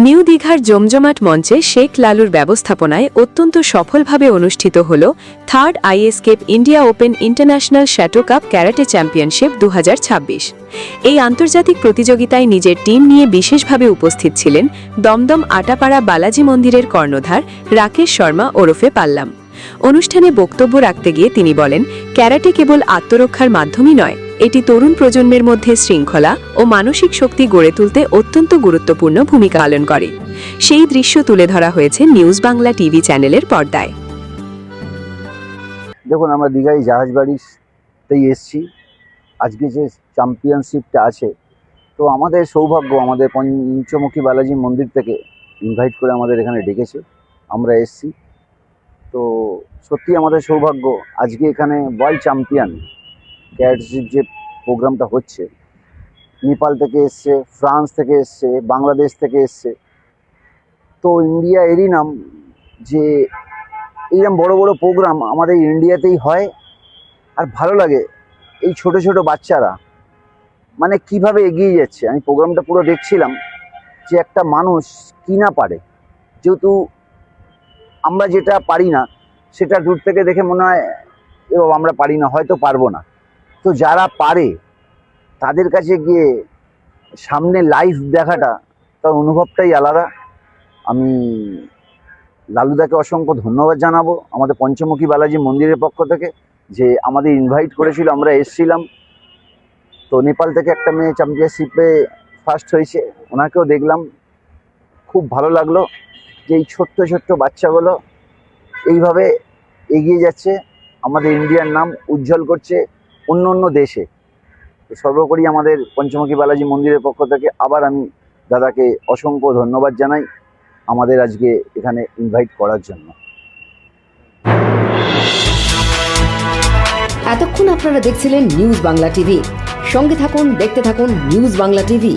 New দীঘার জমজমাট মঞ্চে শেখ লালুর ব্যবস্থাপনায় অত্যন্ত সফলভাবে অনুষ্ঠিত হল third ISKP India open international shito cup karate championship 2026। এই আন্তর্জাতিক প্রতিযোগিতায় নিজের টিম নিয়ে বিশেষভাবে উপস্থিত ছিলেন দমদম আটাপাড়া বালাজি মন্দিরের কর্ণধার রাকেশ শর্মা ওরফে পাল্লাম। অনুষ্ঠানে বক্তব্য রাখতে গিয়ে তিনি বলেন, ক্যারাটে কেবল আত্মরক্ষার মাধ্যমই নয়, এটি তরুণ প্রজন্মের মধ্যে শৃঙ্খলা ও মানসিক শক্তি গড়ে তুলতে অত্যন্ত গুরুত্বপূর্ণ ভূমিকা পালন করে। সেই দৃশ্য তুলে ধরা হয়েছে নিউজ বাংলা টিভি চ্যানেলের পর্দায়। দেখুন, আমরা দীঘায় জাহাজবাড়িতেই এসছি। আজকে যে চ্যাম্পিয়নশিপটা আছে, তো আমাদের সৌভাগ্য, আমাদের পঞ্চমুখী বালাজি মন্দির থেকে ইনভাইট করে আমাদের এখানে ডেকেছে, আমরা এসছি। তো সত্যি আমাদের সৌভাগ্য, আজকে এখানে ওয়ার্ল্ড চ্যাম্পিয়ন ক্যারাটের যে প্রোগ্রামটা হচ্ছে, নেপাল থেকে এসছে, ফ্রান্স থেকে এসছে, বাংলাদেশ থেকে এসছে। তো ইন্ডিয়া এরই নাম যে এইরকম বড় বড় প্রোগ্রাম আমাদের ইন্ডিয়াতেই হয়। আর ভালো লাগে এই ছোট ছোট বাচ্চারা মানে কিভাবে এগিয়ে যাচ্ছে। আমি প্রোগ্রামটা পুরো দেখছিলাম যে একটা মানুষ কি না পারে, যেহেতু আমরা যেটা পারি না সেটা দূর থেকে দেখে মনে হয় এবার আমরা পারি না, হয়তো পারবো না। তো যারা পারে তাদের কাছে গিয়ে সামনে লাইভ দেখাটা, তার অনুভবটাই আলাদা। আমি লালুদাকে অসংখ্য ধন্যবাদ জানাবো আমাদের পঞ্চমুখী বালাজি মন্দিরের পক্ষ থেকে, যে আমাদের ইনভাইট করেছিল, আমরা এসছিলাম। তো নেপাল থেকে একটা মেয়ে চ্যাম্পিয়নশিপে ফার্স্ট হয়েছে, ওনাকেও দেখলাম, খুব ভালো লাগলো যে এই ছোট্ট ছোট্ট বাচ্চাগুলো এইভাবে এগিয়ে যাচ্ছে, আমাদের ইন্ডিয়ার নাম উজ্জ্বল করছে অন্য অন্য দেশে। তো সর্বোপরি আমাদের পঞ্চমুখী বালাজি মন্দিরের পক্ষ থেকে আবার আমি দাদাকে অসংখ্য ধন্যবাদ জানাই আমাদের আজকে এখানে ইনভাইট করার জন্য। এতক্ষণ আপনারা দেখছিলেন নিউজ বাংলা টিভি। সঙ্গে থাকুন, দেখতে থাকুন নিউজ বাংলা টিভি।